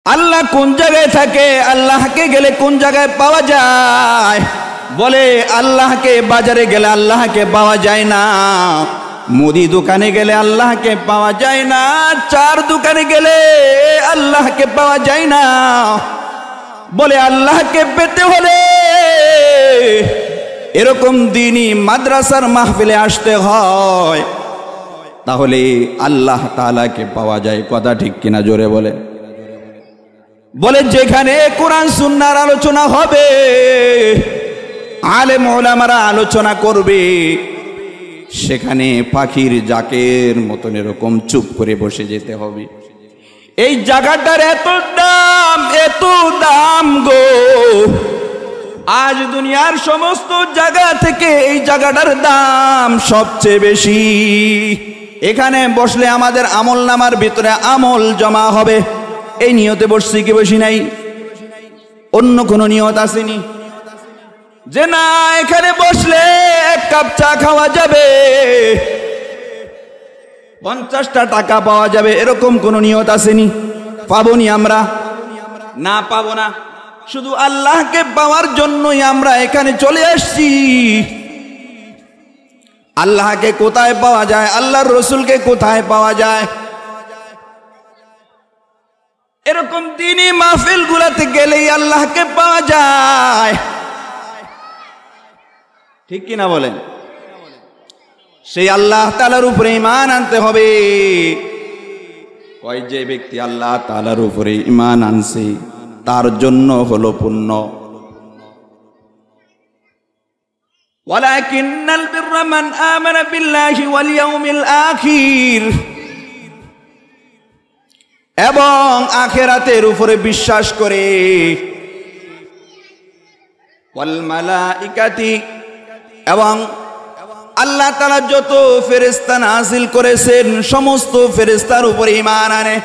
আল্লাহ কোন জায়গায় থাকে, আল্লাহকে গেলে কোন জায়গায় পাওয়া যায়? বলে আল্লাহকে বাজারে গেলে আল্লাহকে পাওয়া যায় না, মুদি দোকানে গেলে আল্লাহকে পাওয়া যায় না, চার দোকানে গেলে আল্লাহকে পাওয়া যায় না। বলে আল্লাহকে পেতে হলে এরকম দিনই মাদ্রাসার মাহফিলে আসতে হয়, তাহলে আল্লাহ তাআলাকে পাওয়া যায়। কথা ঠিক কিনা জোরে বলে? বলে যেখানে কোরআন সুন্নাহর আলোচনা হবে, আলেম ওলামারা আলোচনা করবে, সেখানে পাখির জাকের মতন এরকম চুপ করে বসে যেতে হবে। এই জায়গাটার এত দাম গো, আজ দুনিয়ার সমস্ত জায়গা থেকে এই জায়গাটার দাম সবচেয়ে বেশি। এখানে বসলে আমাদের আমল নামার ভিতরে আমল জমা হবে, এই নিয়তে বসছি কি বসি নাই? অন্য কোনো নিয়ত আসেনি যে না এখানে বসলে এক কাপ চা খাওয়া যাবে, 50টা টাকা পাওয়া যাবে, এরকম কোন নিয়ত আসেনি? পাবনি আমরা? না, পাবো না। শুধু আল্লাহকে পাওয়ার জন্যই আমরা এখানে চলে আসছি। আল্লাহকে কোথায় পাওয়া যায়? আল্লাহর রসুলকে কোথায় পাওয়া যায়? এরকম দ্বীনি মাহফিল গুলাতে গেলেই আল্লাহকে পাওয়া যায়। ঠিক কিনা বলেন? সেই আল্লাহ তাআলার উপরে ঈমান আনতে হবে। কয় যে ব্যক্তি আল্লাহ তাআলার উপরে ঈমান আনছে তার জন্য হলো পুণ্য। ওয়ালাকিন্নাল বিররা মান আমানা বিল্লাহি ওয়াল ইয়াউমিল আখির, এবং আখিরাতের উপরে বিশ্বাস করে, ওয়াল মালাইকাতি, এবং আল্লাহ তাআলা যত ফেরেশতা নাযিল করেছেন সমস্ত ফেরেশতার উপরে ঈমান আনে,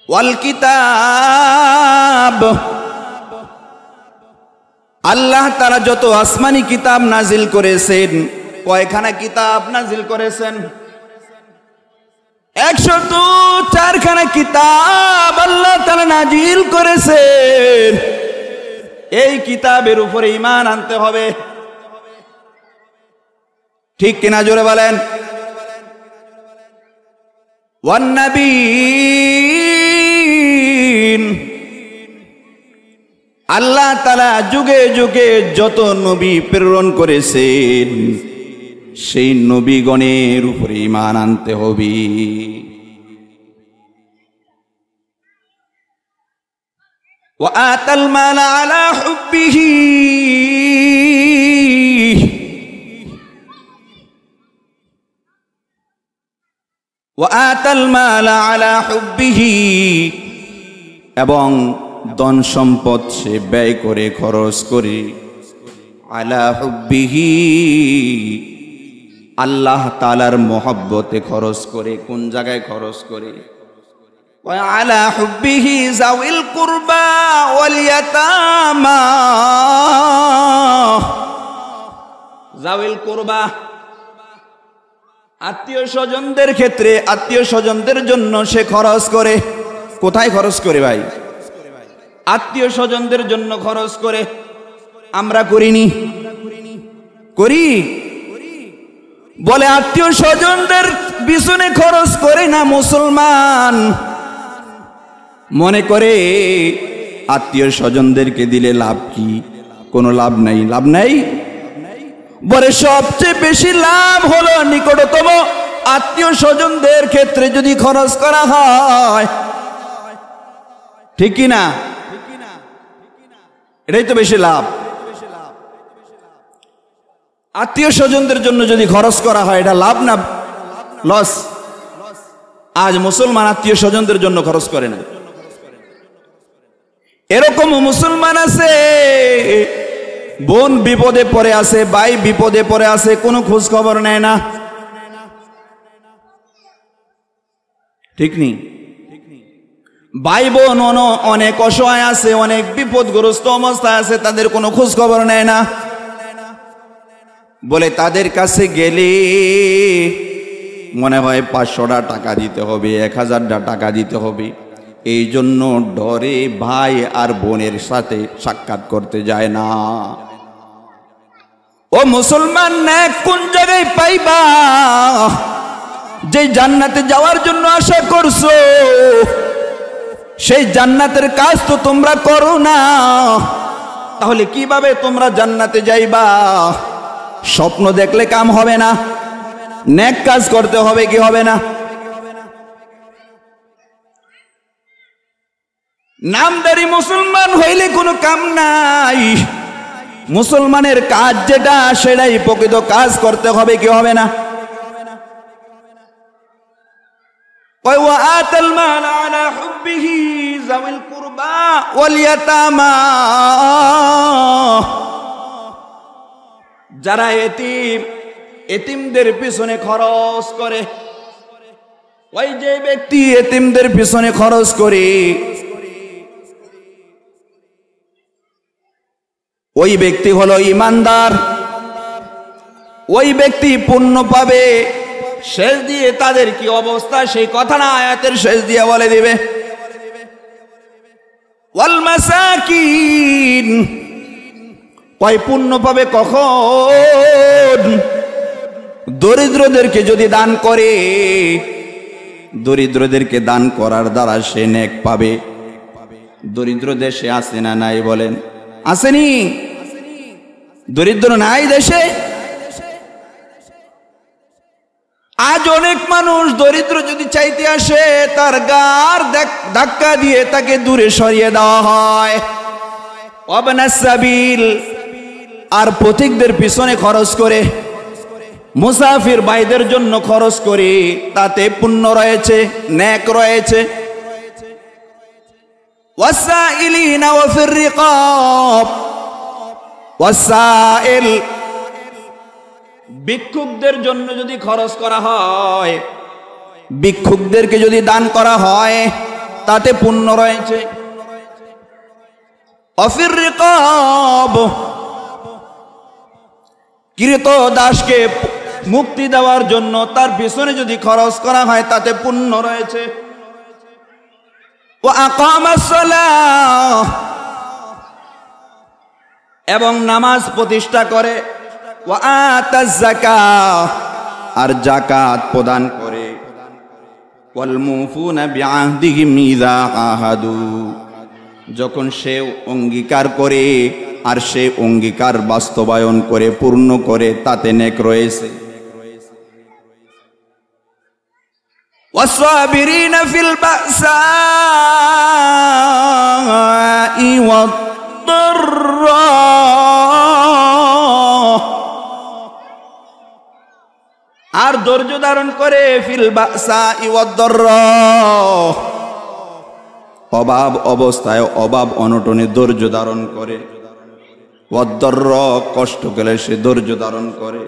ওয়াল কিতাব, আল্লাহ তাআলা যত আসমানি কিতাব নাযিল করেছেন, কয়খানা কিতাব নাযিল করেছেন? 104খানা কিতাব আল্লাহ তাআলা নাযিল করেছেন। এই কিতাবের উপরে ঈমান আনতে হবে। ঠিক কিনা জোরে বলেন? ওয়ান নবীন, আল্লাহ তাআলা যুগে যুগে যত নবী প্রেরণ করেছেন সেই নবীগণের উপরে ঈমান আনতে হবে। ওয়া আতাল মাল আলা হুব্বিহি, ওয়া আতাল মাল আলা হুব্বিহি, এবং ধন সম্পদ সে ব্যয় করে, খরচ করে, আলা হুব্বিহি, আল্লাহ তাআলার মহব্বতে খরচ করে। কোন জায়গায় খরচ করে? ওয়া আলা হুব্বিহি যাওয়িল কুরবা ওয়াল ইয়াতামা, যাওয়িল কুরবা আত্মীয় স্বজনদের ক্ষেত্রে, আত্মীয় স্বজনদের জন্য সে খরচ করে। কোথায় খরচ করে ভাই? আত্মীয় স্বজনদের জন্য খরচ করে। আমরা করিনি? করি? বলে আত্মীয় স্বজনদের পিছনে খরচ করে না মুসলমান, মনে করে আত্মীয় স্বজনদেরকে দিলে লাভ কি? কোনো লাভ নাই। লাভ নাই? বলে সবচেয়ে বেশি লাভ হলো নিকটতম আত্মীয় স্বজনদের ক্ষেত্রে যদি খরচ করা হয়। ঠিক কি না? এটাই তো বেশি লাভ। আত্মীয় স্বজনদের জন্য যদি খরচ করা হয় এটা লাভ না লস? আজ মুসলমান আত্মীয় স্বজনদের জন্য খরচ করে না। এরকম মুসলমান আছে, বোন বিপদে পড়ে আছে, ভাই বিপদে পড়ে আছে, কোনো খোঁজ খবর নেয় না। ঠিক নেই? ভাই বোন অনেক অসহায় আছে, অনেক বিপদগ্রস্ত অবস্থায় আছে, তাদের কোনো খোঁজ খবর নেয় না। বলে তাদের কাছে গেলে মনে হয় 500টা টাকা দিতে হবে, 1000টা টাকা দিতে হবে। এই জন্য ডরে ভাই আর বোনের সাথে সাক্ষাৎ করতে যায় না। ও মুসলমান, নেক কোন জায়গায় পাইবা? যে জান্নাতে যাওয়ার জন্য আশা করছো, সেই জান্নাতের কাজ তো তোমরা করো না, তাহলে কিভাবে তোমরা জান্নাতে যাইবা? স্বপ্ন দেখলে কাম হবে না, নেক কাজ করতে হবে কি হবে না? নামদারি মুসলমান হইলে কোনো কাম নাই। মুসলমানের কাজ যেটা সেটাই প্রকৃত কাজ করতে হবে কি হবে না? وآتى المال على حبه ذوي القربى واليتامى, যারা এতিমদের পিছনে খরচ করে, ওই যে ব্যক্তি এতিমদের পিছনে খরচ করে ওই ব্যক্তি হলো ঈমানদার, ওই ব্যক্তি পুণ্য পাবে। শেষ দিয়ে তাদের কি অবস্থা সেই কথা না আয়াতের শেষ দিয়ে বলে দিবে। ওয়াল মাসাকিন, কয় পুণ্য পাবে কখন? দরিদ্রদেরকে যদি দান করে, দরিদ্রদেরকে দান করার দ্বারা সে নেক পাবে। দরিদ্র দেশে আছে না নাই বলেন? আসেনি? দরিদ্র নাই দেশে? আজ অনেক মানুষ দরিদ্র যদি চাইতে আসে, তার গার ধাক্কা দিয়ে তাকে দূরে সরিয়ে দেওয়া হয়। ওয়াবনাস সাবিল, আর পথিকদের পিছনে খরচ করে, মুসাফির ভাইদের জন্য খরচ করে, তাতে পুণ্য রয়েছে, নেক রয়েছে। ওয়াসাইলিনা ওয়া ফির রিকাব, ওয়াসাইল, ভিক্ষুকদের জন্য যদি খরচ করা হয়, ভিক্ষুকদেরকে যদি দান করা হয়, তাতে পুণ্য রয়েছে। অফির রিকাব, কৃত দাসকে মুক্তি দেওয়ার জন্য তার পিছনে যদি খরচ করা হয়, তাতে পুণ্য রয়েছে। ও আকামাস সালাহ, এবং নামাজ প্রতিষ্ঠা করে। ওয়া আতাজ যাকাত, আর যাকাত প্রদান করে। ওয়াল মুফুনা বিআহদিহিম ইযা আহাদু, যখন সে অঙ্গীকার করে আর সে অঙ্গীকার বাস্তবায়ন করে, পূর্ণ করে, তাতে নেক রয়েছে। ওয়াসসাবিরিনা ফিল বাসাই ওয়াদ-দাররা, আর ধৈর্য ধারণ করে। ফিল বাসাই ওয়াদ-দাররা, অভাব অবস্থায়, অভাব অনটনে ধৈর্য ধারণ করে। ওয়াদ-দাররা, কষ্ট গেলে সে ধৈর্য ধারণ করে।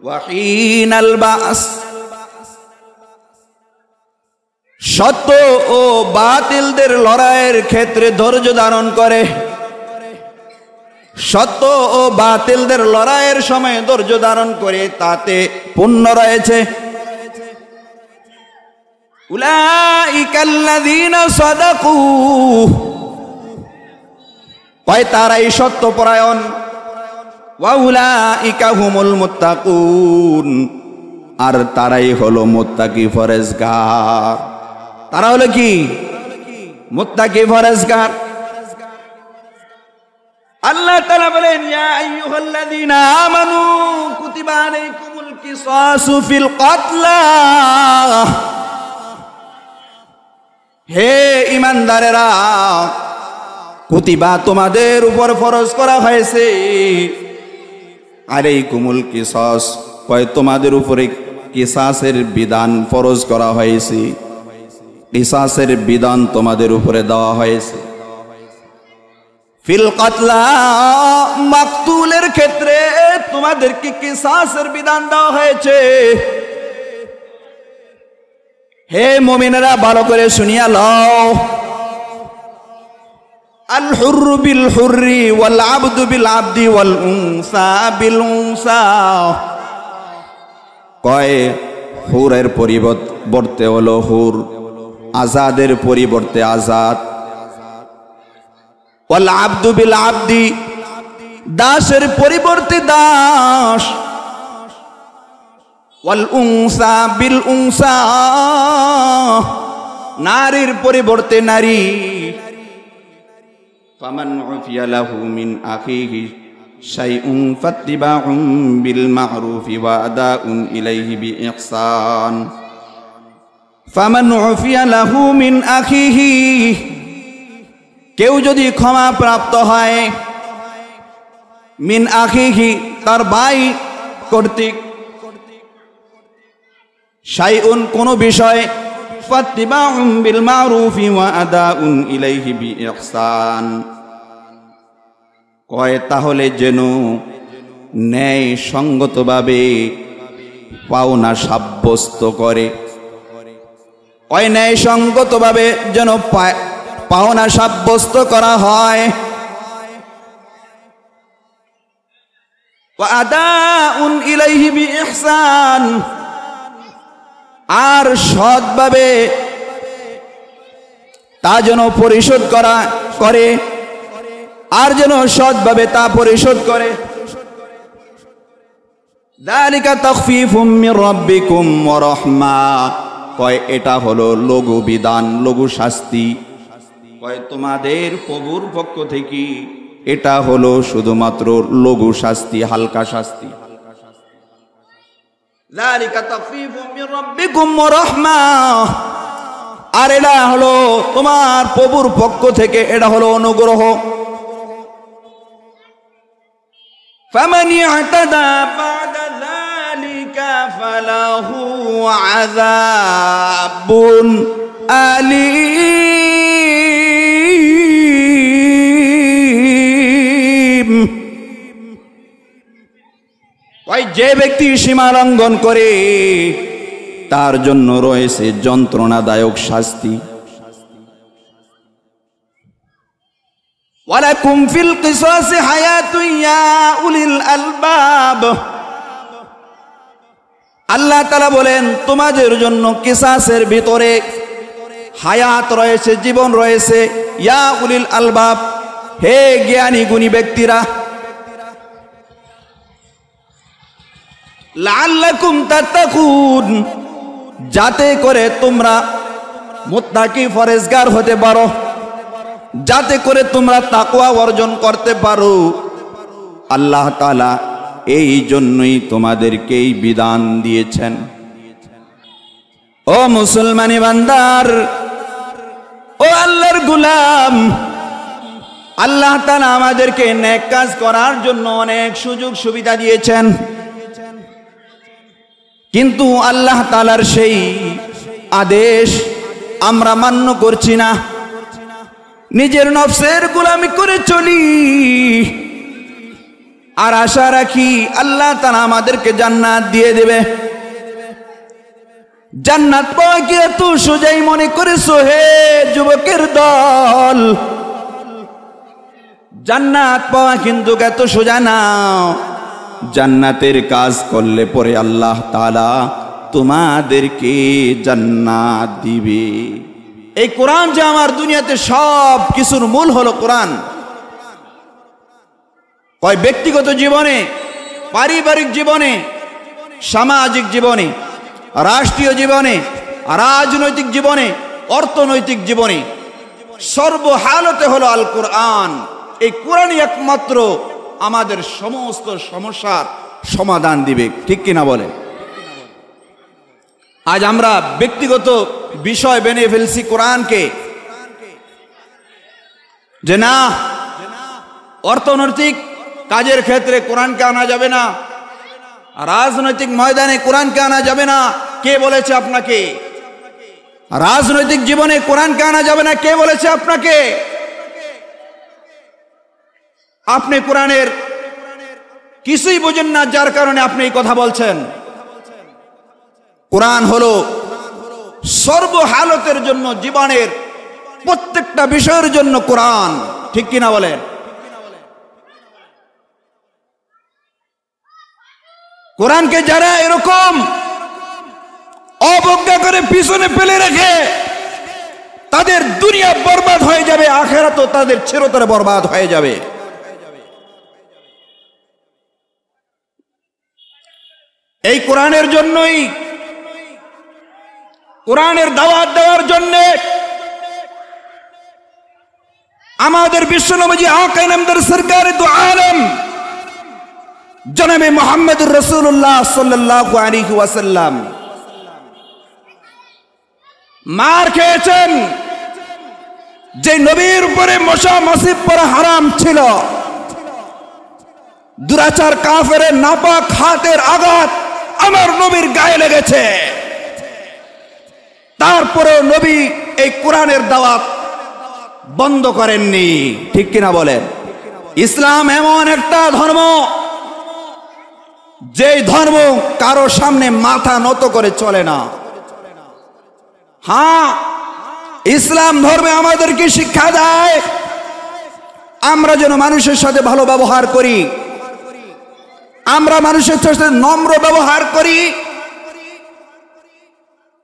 ওয়াহিনাল বাস, সত্য ও বাতিলদের লড়াইয়ের ক্ষেত্রে ধৈর্য ধারণ করে। সত্য ও বাতিলদের লড়াইয়ের সময় ধৈর্য ধারণ করে, তাতে পুণ্য রয়েছে। উলাইকাল্লাযীনা সাদাকু, কয় তারাই সত্যপরায়ণ। ওয়া উলাইকা হুমুল মুত্তাকুন, আর তারাই হলো মুত্তাকি ফরেজগার। তারা হলো কি? মুত্তাকি ফরেজগার। আল্লাহ তাআলা বলেন, ইয়া আইয়ুহাল্লাযীনা আমানু কুতিবা আলাইকুমুল কিসাসু ফিল কাতলা, হে ঈমানদারেরা, কুতিবা, তোমাদের উপর ফরজ করা হয়েছে। আলাইকুমুল কিসাস, কয় তোমাদের উপরে কিসাসের বিধান ফরজ করা হয়েছে, কিসাসের বিধান তোমাদের উপরে দেওয়া হয়েছে। ফিল কাতলা, মাকতুলের ক্ষেত্রে তোমাদেরকে কিসাসের বিধান দেওয়া হয়েছে। হে মুমিনেরা, ভালো করে শুনিয়া লও। আল হুররু বিল হুররি ওয়াল আবদু বিল আবদি ওয়াল উনসা বিল উনসা, কয় হুরের পরিবর্তে হলো হুর, আজাদের পরিবর্তে আজাদ, ওয়াল আব্দু বিল আব্দি, দাসের পরিবর্তে দাস, ওয়াল উনসা বিল উনসা, নারীর পরিবর্তে নারী। ফামান উফিয়া লাহু মিন আখিহি শাইউন ফাত্তিবাউন বিল মা'রুফি ওয়া আদাউন ইলাইহি বিইহসান। ফামান উফিয়া লাহু মিন আখিহি, কেউ যদি ক্ষমা প্রাপ্ত হয়, মিন আখিহি তার ভাই কর্তৃক, শাইউন কোন বিষয়, ফাত্তিবাউন বিল মা'রুফি ওয়া আদাউন ইলাইহি বিইহসান, কয় তাহলে যেন ন্যায় সঙ্গতভাবে পাওনা সাব্যস্ত করে, কয় ন্যায় সঙ্গতভাবে যেন পাওনা সাব্যস্ত করা হয়। ওয়া আদাউন ইলাইহি বিইহসান, আর সৎভাবে তা যেন পরিশোধ করে, আর যেন সৎভাবে তা পরিশোধ করে। যালিকা তাখফীফুম মির রাব্বিকুম ওয়া রাহমা, কয় এটা হলো লঘু বিধান, লঘু শাস্তি, কয় তোমাদের প্রভুর পক্ষ থেকে এটা হলো শুধুমাত্র লঘু শাস্তি, হালকা শাস্তি। যালিকা তাখফীফুম মির রাব্বিকুম ওয়া রাহমা, আর এটা হলো তোমার প্রভুর পক্ষ থেকে, এটা হলো অনুগ্রহ। ফামান ইয়াতাদা বা'দা যালিকা ফালাহু আযাবুন আলীম, ওই যে ব্যক্তি সীমা লঙ্ঘন করে তার জন্য রয়েছে যন্ত্রণাদায়ক শাস্তি। ওয়ালাকুম ফিল কিসাসি হায়াতুন ইয়া উলিল আলবাব, আল্লাহ তাআলা বলেন তোমাদের জন্য কিসাসের ভিতরে হায়াত রয়েছে, জীবন রয়েছে, ইয়া উলিল আলবাব, হে জ্ঞানী গুণী ব্যক্তিরা। লাআল্লাকুম তাত্তাকুন, যাতে করে তোমরা মুত্তাকি ফরেজগার হতে পারো, যাতে করে তোমরা তাকওয়া অর্জন করতে পারো। আল্লাহ তাআলা এই জন্যই তোমাদেরকে এই বিধান দিয়েছেন। ও মুসলমানি বান্দার, ও আল্লাহর গোলাম, আল্লাহ তাআলা আমাদেরকে নেক কাজ করার জন্য অনেক সুযোগ সুবিধা দিয়েছেন, কিন্তু আল্লাহ তাআলার সেই আদেশ আমরা মান্য করছি না, নিজের নফসের গোলামি করে চলি, আর আশা রাখি আল্লাহ তাআলা আমাদেরকে জান্নাত দিয়ে দেবে। জান্নাত পাওয়া কি এত সোজাই মনে করেছো হে যুবকের দল? জান্নাত পাওয়া কিন্তু এত সোজা না। জান্নাতের কাজ করলে পরে আল্লাহ তাআলা তোমাদেরকে জান্নাত দিবে। এই কোরআন যে আমার দুনিয়াতে সব কিছুর মূল হলো কোরআন। কয় ব্যক্তিগত জীবনে, পারিবারিক জীবনে, সামাজিক জীবনে, রাষ্ট্রীয় জীবনে, রাজনৈতিক জীবনে, অর্থনৈতিক জীবনে, সর্বহালতে হলো আল কোরআন। এই কোরআনই একমাত্র আমাদের সমস্ত সমস্যার সমাধান দিবে, ঠিক কিনা বলে? আজ আমরা ব্যক্তিগত বিষয় বেনে ফেলছি কোরআনকে, যে না অর্থনৈতিক কাজের ক্ষেত্রে কোরআনকে আনা যাবে না, রাজনৈতিক ময়দানে কোরআনকে আনা যাবে না। কে বলেছে আপনাকে? রাজনৈতিক জীবনে কোরআনকে আনা যাবে না, কে বলেছে আপনাকে? আপনি কোরআনের কিছুই বোঝেন না, যার কারণে আপনি এই কথা বলছেন। কোরআন হলো সর্বহালতের জন্য, জীবনের প্রত্যেকটা বিষয়ের জন্য কোরআন, ঠিক কিনা বলেন? কোরআনকে যারা এরকম অবজ্ঞা করে পিছনে ফেলে রাখে, তাদের দুনিয়া বরবাদ হয়ে যাবে, আখিরাতও তাদের চিরতরে বরবাদ হয়ে যাবে। এই কোরআনের জন্যই, কোরআনের দাওয়াত দেওয়ার জন্য আমাদের বিশ্বনবী আকা নামদার সরকার দু আলম জনাবে মুহাম্মদুর রাসূলুল্লাহ সাল্লাল্লাহু আলাইহি ওয়াসাল্লাম মার খেয়েছেন। যে নবীর উপরে মশা মাছি পড়া হারাম ছিল, দুরাচার কাফেরের নাপাক হাতের আঘাত আমার নবীর গায়ে লেগেছে, তারপরেও নবী এই কোরআনের দাওয়াত বন্ধ করেননি। ঠিক কিনা বলেন? ইসলাম এমন একটা ধর্ম, যেই ধর্ম কারো সামনে মাথা নত করে চলে না। হ্যাঁ, ইসলাম ধর্মে আমাদেরকে শিক্ষা দেয় আমরা যেন মানুষের সাথে ভালো ব্যবহার করি, আমরা মানুষের সাথে নম্র ব্যবহার করি,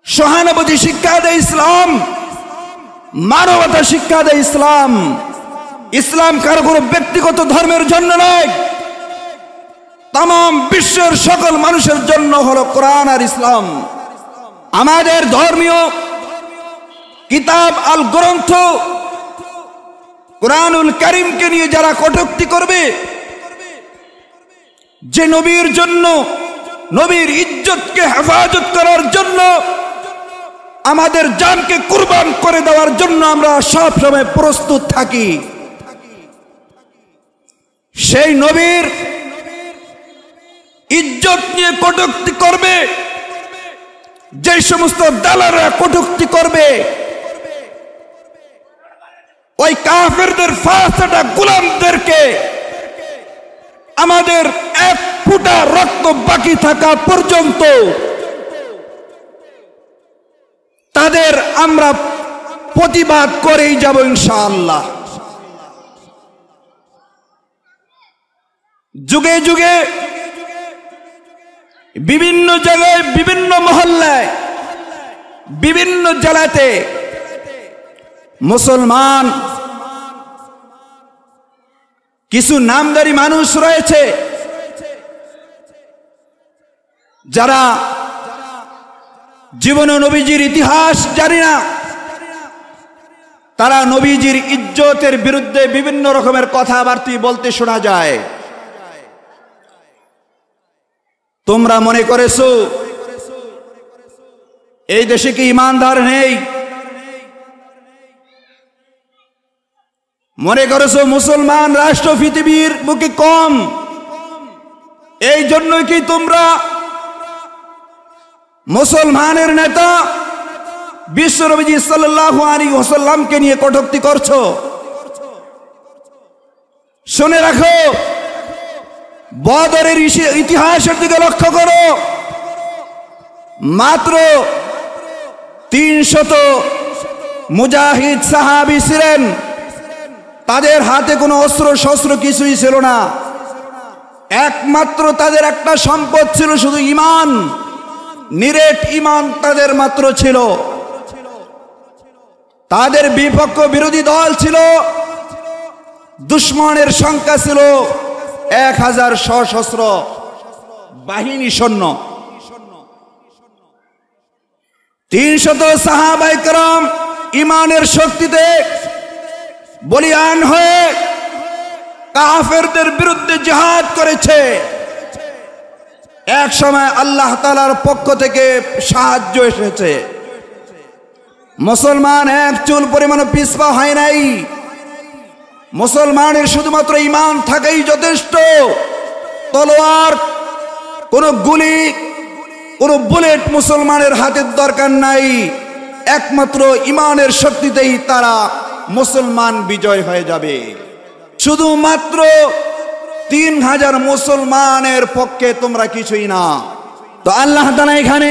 সহানুভূতি শিক্ষা দেয় ইসলাম, মানবতা শিক্ষা দেয় ইসলাম। ইসলাম কারো কোনো ব্যক্তিগত ধর্মের জন্য নয়, তাম বিশ্বের সকল মানুষের জন্য হলো কোরআন আর ইসলাম। আমাদের ধর্মীয় কিতাব আল গ্রন্থ কোরআনুল কারীমকে নিয়ে যারা কটূক্তি করবে, যে নবীর জন্য, নবীর ইজ্জতকে হেফাজত করার জন্য, আমাদের জানকে কুরবান করে দেওয়ার জন্য আমরা সব সময় প্রস্তুত থাকি, সেই নবীর ইজ্জত নিয়ে কটূক্তি করবে, যে সমস্ত দালালরা কটূক্তি করবে, ওই কাফেরদের ফাঁসটা গোলামদেরকে আমাদের এক ফোঁটা রক্ত বাকি থাকা পর্যন্ত তাদের আমরা প্রতিবাদ করেই যাব ইনশাআল্লাহ। যুগে যুগে বিভিন্ন জায়গায়, বিভিন্ন মহল্লায়, বিভিন্ন জেলাতে মুসলমান কিছু নামদারি মানুষ রয়েছে যারা জীবনে নবীজির ইতিহাস জানি না, তারা নবীজির ইজ্জতের বিরুদ্ধে বিভিন্ন রকমের কথাবার্তা বলতে শোনা যায়। তোমরা মনে করেছো এই দেশে কি ইমানদার নেই? মনে করেছো মুসলমান রাষ্ট্র পৃথিবীর বুকে কম? এই জন্যই কি তোমরা মুসলমানের নেতা বিশ্বনবী সাল্লাল্লাহু আলাইহি ওয়াসাল্লামকে নিয়ে কটূক্তি করছো? শুনে রাখো, বদরের ইতিহাসের দিকে লক্ষ্য করো। মাত্র 300 মুজাহিদ সাহাবী ছিলেন, তাদের হাতে কোনো অস্ত্র শস্ত্র কিছুই ছিল না, একমাত্র তাদের একটা সম্পদ ছিল শুধু ঈমান, নিরেট ঈমান তাদের মাত্র ছিল। তাদের বিপক্ষ বিরোধী দল ছিল, দুশমনের সংখ্যা ছিল 1000 সশস্ত্র বাহিনী সৈন্য। 300 সাহাবায়ে কেরাম ঈমানের শক্তিতে বলিয়ান হয়ে কাফেরদের বিরুদ্ধে জিহাদ করেছে। এক সময় আল্লাহ তাআলার পক্ষ থেকে সাহায্য এসেছে, মুসলমান এক চুল পরিমাণ পিছপা হয় নাই। মুসলমানের শুধুমাত্র ঈমান থাকাই যথেষ্ট, তলোয়ার, কোনো গুলি, কোনো বুলেট মুসলমানের হাতের দরকার নাই। একমাত্র ঈমানের শক্তিতেই তারা মুসলমান বিজয় হয়ে যাবে। শুধুমাত্র 3000 মুসলমানের পক্ষে তোমরা কিছুই না। তো আল্লাহ তাআলা এখানে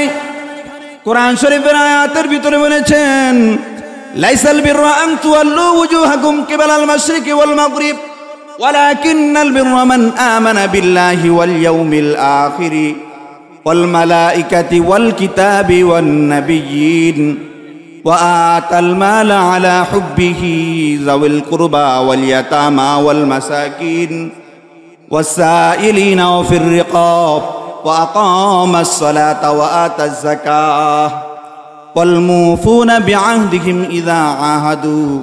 কোরআন শরীফের আয়াতের ভিতরে বলেছেন, লাইসাল বিররা আন তুওয়াল্লু ওয়ুজুহাকুম কিবালাল মাশরিকি ওয়াল মাগরিব ওয়ালাকিন্নাল বিররা মান আমানা বিল্লাহি ওয়াল ইয়াউমিল আখিরি ওয়াল মালাইকাতি ওয়াল কিতাবি ওয়ান নাবিয়্যিন وآتى المال على حبه ذوي القربى واليتامى والمساكين والسائلين وفي الرقاب وأقام الصلاة وآتى الزكاة والموفون بعهدهم إذا عاهدوا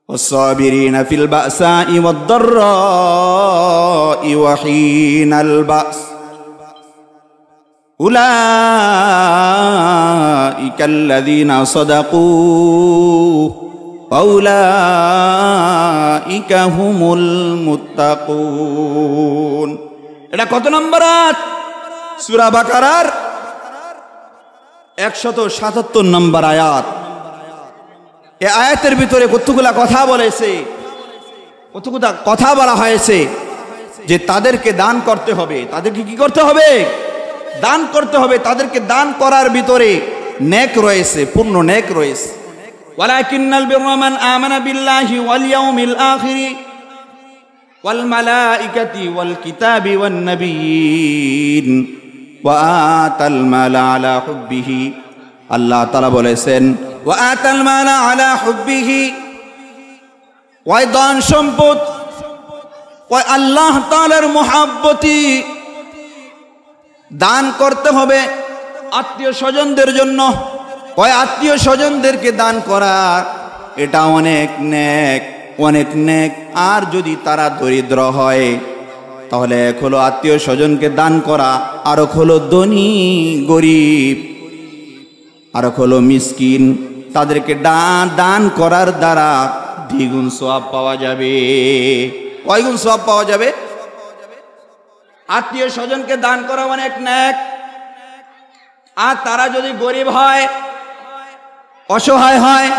والصابرين في البأساء والضراء وحين البأس أولئك الذين صدقوا وأولئك هم المتقون. এটা কত নম্বর আয়াত? সূরা বাকারার 177 নম্বর আয়াত। এই আয়াতের ভিতরে কতগুলা কথা বলেছে, কতগুলা কথা বলা হয়েছে যে তাদেরকে দান করতে হবে। তাদেরকে কি করতে হবে? দান করতে হবে। তাদেরকে দান করার ভিতরে নেক রয়েছে, পূর্ণ নেক রয়েছে। ওয়ালাকিন্নাল বিররা মান আমানা বিল্লাহি ওয়াল ইয়াউমিল আখির ওয়াল মালাইকাতি ওয়াল কিতাবি ওয়ান নাবিয়্যিন ওয়া আতাল মালা আলা হুব্বিহি। আল্লাহ তাআলা বলেছেন ওয়া আতাল মালা আলা হুব্বিহি, ওই দান সম্পদ ওই আল্লাহ তাআলার মহব্বতি দান করতে হবে আত্মীয় স্বজনদের জন্য। ওই আত্মীয় স্বজনদেরকে দান করা এটা অনেক নেক, অনেক নেক। আর যদি তারা দরিদ্র হয় তাহলে এক হলো আত্মীয় স্বজনকে দান করা, আর এক হলো ধনী গরিব, আর এক হলো মিসকিন। তাদেরকে দান করার দ্বারা দ্বিগুণ সওয়াব পাওয়া যাবে। কয় গুণ সওয়াব পাওয়া যাবে? আত্মীয় স্বজনকে দান করা অনেক নেক। আর তারা যদি গরিব হয়, অসহায় হয়,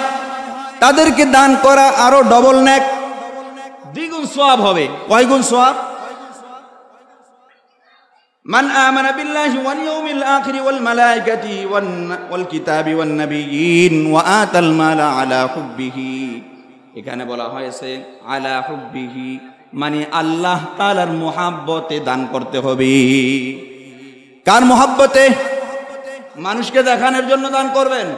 তাদেরকে দান করা আরো ডবল নেক, দ্বিগুণ সওয়াব হবে। কয় গুণ সওয়াব? মান আমানা বিল্লাহি ওয়াল ইয়াউমিল আখির ওয়াল মালাইকাতি ওয়াল কিতাবি ওয়ান নাবিয়্যিন ওয়া আতাল মালা আলা হুব্বিহি। এখানে বলা হয়েছে আলা হুব্বিহি, মানে আল্লাহ তাআলার মহব্বতে দান করতে হবে। কার মহব্বতে? মানুষকে দেখানোর জন্য দান করবেন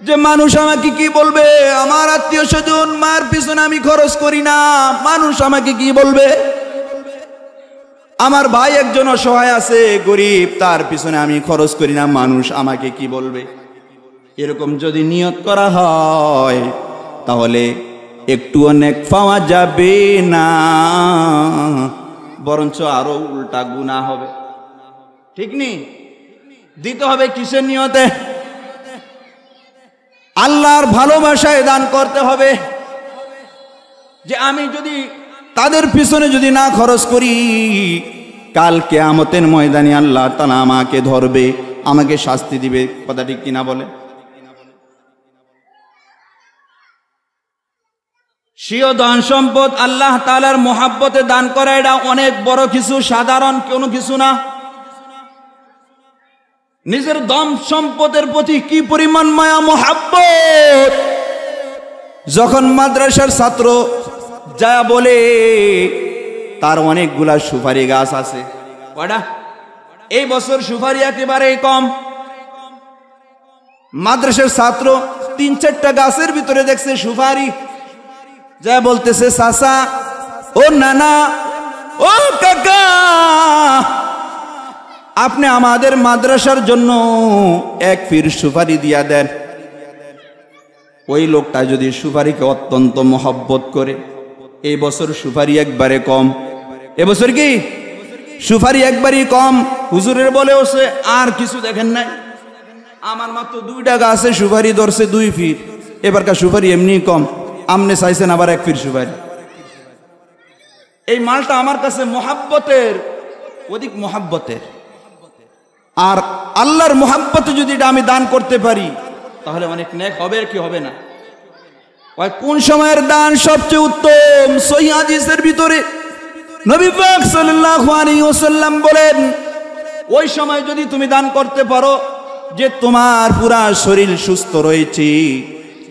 যে মানুষ আমাকে কি বলবে, আমার আত্মীয় স্বজন মার পিছনে আমি খরচ করি না, মানুষ আমাকে কি বলবে, আমার ভাই একজন অসহায় আছে গরিব, তার পিছনে আমি খরচ করি না, মানুষ আমাকে কি বলবে। এরকম যদি নিয়ত করা হয় তাহলে একটু অনেক পাওয়া যাবে না, বরঞ্চ আরো উল্টা গুনাহ হবে। ঠিক নেই? দিতে হবে কিসের নিয়তে? আল্লাহর ভালোবাসায় দান করতে হবে। যে আমি যদি তাদের পিছনে যদি না খরচ করি, কাল কিয়ামতের ময়দানে আল্লাহ তাআলা আমাকে ধরবে, আমাকে শাস্তি দিবে। কথা ঠিক কিনা বলে? স্বীয় দান সম্পদ আল্লাহ তাআলার মহব্বতে দান করা এটা অনেক বড় কিছু, সাধারণ কোনো কিছু না। নিজের দম সম্পদের প্রতি কি পরিমাণ মায়া মহব্বত। যখন মাদ্রাসার ছাত্র যা বলে তার অনেকগুলা সুপারি গাছ আছে, কয়টা? এই বছর সুপারি একেবারেই কম। মাদ্রাসার ছাত্র ৩-৪টা গাছের ভিতরে দেখছে সুপারি, যা বলতেছে চাচা, ও নানা, ও কাকা, আপনি আমাদের মাদ্রাসার জন্য এক ফির সুপারি দিয়া দেন। ওই লোকটা যদি সুপারিকে অত্যন্ত মহব্বত করে, এই বছর সুপারি একবারে কম। এবছর কি সুপারি একবারই কম। হুজুরের বলে ওসে আর কিছু দেখেন নাই, আমার মাত্র 2টা গাছে সুপারি ধরছে 2 ফিট, এবারকার সুপারি এমনি কম, আমনে চাইছেন আবার 1 ফিট সুপারি। এই মালটা আমার কাছে মহব্বতের অধিক মহব্বতের। আর আল্লাহর মহব্বতে যদি এটা আমি দান করতে পারি তাহলে অনেক নেক হবে, কি হবে না? কোন সময়ের দান সবচেয়ে উত্তম? সহিহ হাদিসের ভিতরে নবী পাক সাল্লাল্লাহু আলাইহি ওয়াসাল্লাম বলেন, ওই সময় যদি তুমি দান করতে পারো যে তোমার পুরা শরীর সুস্থ রয়েছে,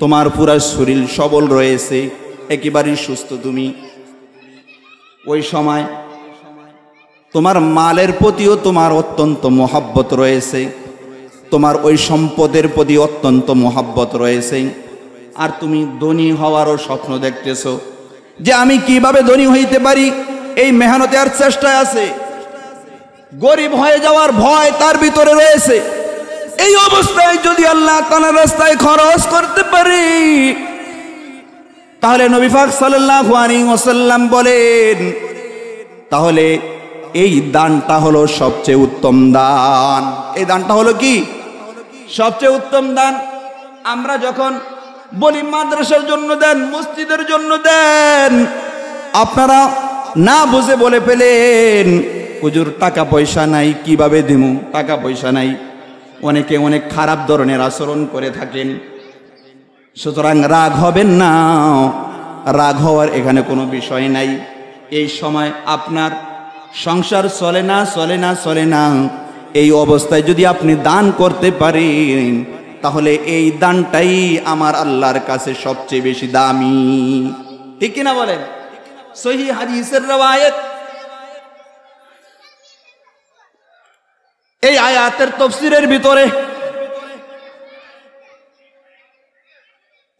তোমার পুরা শরীর সবল রয়েছে, একেবারেই সুস্থ তুমি, ওই সময় তোমার মালের প্রতিও তোমার অত্যন্ত মহব্বত রয়েছে, তোমার ওই সম্পদের প্রতি অত্যন্ত মোহাব্বত রয়েছে, আর তুমি ধনী হওয়ারও স্বপ্ন দেখতেছো যে আমি কিভাবে ধনী হইতে পারি, এই মেহনতে আর চেষ্টায় আছে, গরিব হয়ে যাওয়ার ভয় তার ভিতরে রয়েছে। এই অবস্থায় যদি আল্লাহ তাআলার রাস্তায় খরচ করতে পারি, তাহলে নবী পাক সাল্লাল্লাহু আলাইহি ওয়াসাল্লাম বলেন, তাহলে এই দানটা হলো সবচেয়ে উত্তম দান। এই দানটা হলো কি? সবচেয়ে উত্তম দান। আমরা যখন বলি মাদ্রাসার জন্য দেন, মসজিদের জন্য দেন, আপনারা না বুঝে বলে ফেলেন, হুজুর টাকা পয়সা নাই, কিভাবে দেবো, টাকা পয়সা নাই। অনেকে অনেক খারাপ ধরনের আচরণ করে থাকেন। সুতরাং রাগ হবেন না, রাগ হওয়ার এখানে কোনো বিষয় নাই। এই সময় আপনার সংসার চলে না, চলে না, চলে না, এই অবস্থায় যদি আপনি দান করতে পারেন, তাহলে এই দানটাই আমার আল্লাহর কাছে সবচেয়ে বেশি দামি। ঠিক কিনা বলেন? সহিহ হাদিসের রওয়ায়াত। এই আয়াতের তাফসীরের ভিতরে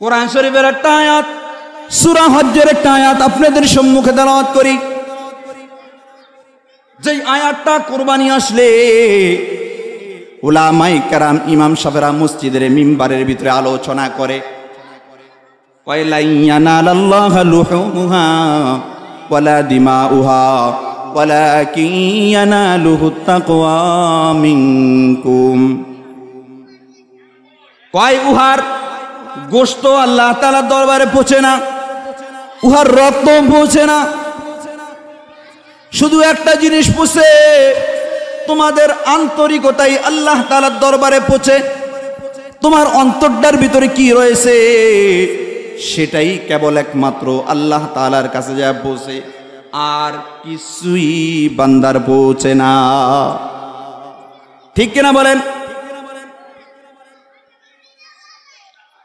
কোরআন শরীফের একটা আয়াত, সূরা হজ্জের একটা আয়াত আপনাদের সম্মুখে তেলাওয়াত করি। যেই আয়াতটা কুরবানি আসলে উলামায়ে কেরাম, ইমাম সাহেবরা মসজিদের মিম্বারের ভিতরে আলোচনা করে, ওয়ালা ইয়ানালাল্লাহু লুহুমুহা ওয়ালা দিমাউহা ওয়ালাকিন ইয়ানালুহুত তাকওয়া মিনকুম। কয় উহার গোশত আল্লাহ তাআলার দরবারে পৌঁছে না, উহার রক্ত পৌঁছে না, শুধু একটা জিনিস পৌঁছে, তোমাদের আন্তরিকতাই আল্লাহ তাআলার দরবারে পৌঁছে। তোমার অন্তরটার ভিতরে কি রয়েছে সেটাই কেবল একমাত্র আল্লাহ তাআলার কাছে যা পৌঁছে, আর কিছুই বান্দার পৌঁছে না। ঠিক কিনা বলেন?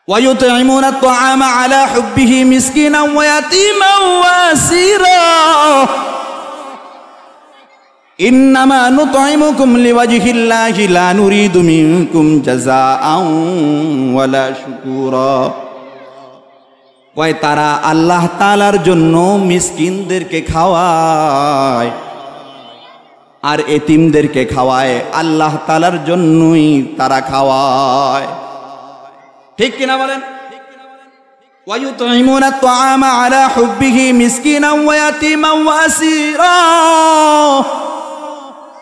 وَيُطْعِمُونَ الطَّعَامَ عَلَى حُبِّهِ مِسْكِينًا وَيَتِيمًا وَأَسِيرًا إِنَّمَا نُطْعِمُكُمْ لِوَجْهِ اللَّهِ لَا نُرِيدُ مِنكُمْ جَزَاءً وَلَا شُكُورًا। কয় তারা আল্লাহ তাআলার জন্য মিসকিনদেরকে খাওয়ায় আর এতিমদেরকে খাওয়ায়, আল্লাহ তাআলার জন্যই তারা খাওয়ায়। ঠিক কিনা বলেন? وَيُطْعِمُونَ الطَّعَامَ عَلَى حُبِّهِ مِسْكِينًا وَيَتِيمًا وَأَسِيرًا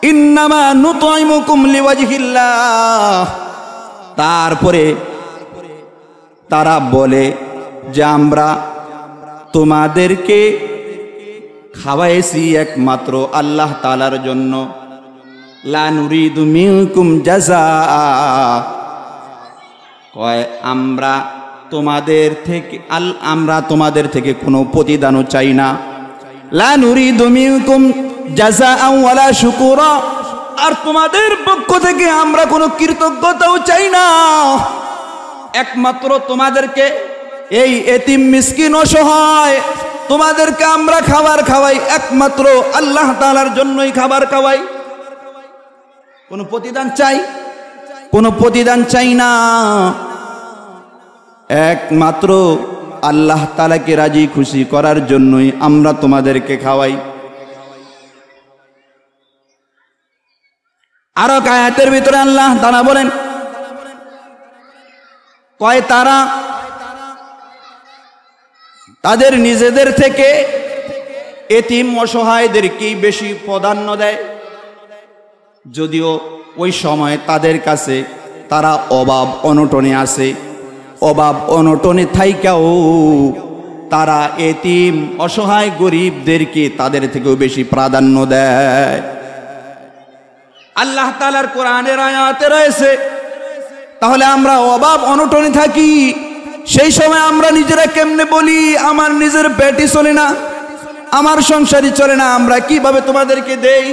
إِنَّمَا نُطْعِمُكُمْ لِوَجْهِ اللَّهِ। তারপরে তারা বলে যে আমরা তোমাদেরকে খাওয়াইছি একমাত্র আল্লাহ তাআলার জন্য, লা নুরিদু মিনকুম জাযাআ। কয় আমরা তোমাদের থেকে কোনো প্রতিদানও চাই না, লা নুরিদু মিনকুম জাযাআ ওয়ালা শুকুরা, আর তোমাদের পক্ষ থেকে আমরা কোনো কৃতজ্ঞতাও চাই না। একমাত্র তোমাদেরকে, এই এতিম মিসকিন অসহায়, তোমাদেরকে আমরা খাবার খাওয়াই একমাত্র আল্লাহ তাআলার জন্যই খাবার খাওয়াই। কোনো প্রতিদান চাই? কোনো প্রতিদান চাই না, একমাত্র আল্লাহ তাআলাকে রাজি খুশি করার জন্যই আমরা তোমাদেরকে খাওয়াই। আরো আয়াতের ভিতরে আল্লাহ তাআলা বলেন, কয় তারা তাদের নিজেদের থেকে এতিম অসহায়দেরকেই বেশি প্রাধান্য দেয়, যদিও ওই সময় তাদের কাছে তারা অভাব অনটনে আছে, অভাব অনটনে থাইকাও তারা এতিম অসহায় গরিবদেরকে তাদের থেকেও বেশি প্রাধান্য দেয়। আল্লাহ তাআলার কোরআনের আয়াতে রয়েছে, তাহলে আমরা অভাব অনটনে থাকি, সেই সময় আমরা নিজেরা কেমনে বলি আমার নিজের পেটই চলে না, আমার সংসারই চলে না, আমরা কিভাবে তোমাদেরকে দেই?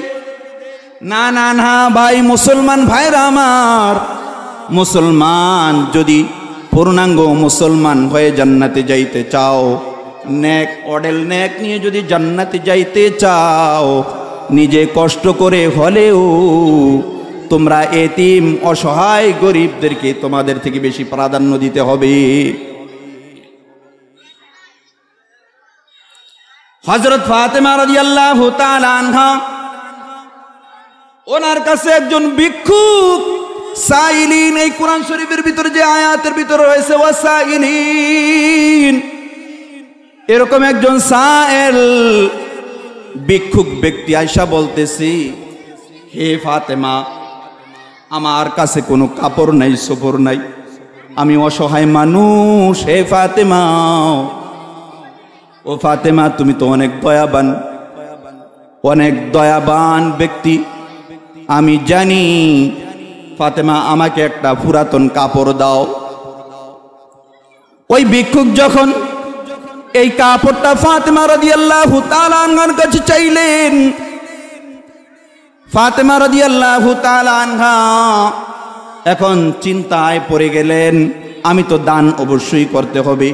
না না না ভাই, মুসলমান ভাইরা আমার, মুসলমান যদি পূর্ণাঙ্গ মুসলমান হয়ে জান্নাতে যাইতে চাও, নেক অডেল নেক নিয়ে যদি জান্নাতে যাইতে চাও, নিজে কষ্ট করে হলেও তোমরা এতিম অসহায় গরিবদেরকে তোমাদের থেকে বেশি প্রাধান্য দিতে হবে। হযরত ফাতেমা রাদিয়াল্লাহু তাআলা আনহা, ওনার কাছে একজন ভিক্ষুক সাইলিন, এই কোরআন শরীফের ভিতরে যে আয়াতের ভিতরে রয়েছে ওয়াসাইলিন, এরকম একজন সায়েল ভিক্ষুক ব্যক্তি আয়েশা বলতেছি, হে ফাতেমা, আমার কাছে কোনো কাপড় নাই, সবর নাই, আমি অসহায় মানুষ। হে ফাতেমা, ও ফাতেমা, তুমি তো অনেক দয়াবান ব্যক্তি, আমি জানি। ফাতেমা, আমাকে একটা পুরাতন কাপড় দাও। ওই ভিক্ষুক যখন এই কাপড়টা ফাতেমা রাদিয়াল্লাহু তাআলা আনহার কাছে চাইলেন, ফাতেমা রাদিয়াল্লাহু তাআলা আনহা এখন চিন্তায় পড়ে গেলেন, আমি তো দান অবশ্যই করতে হবে,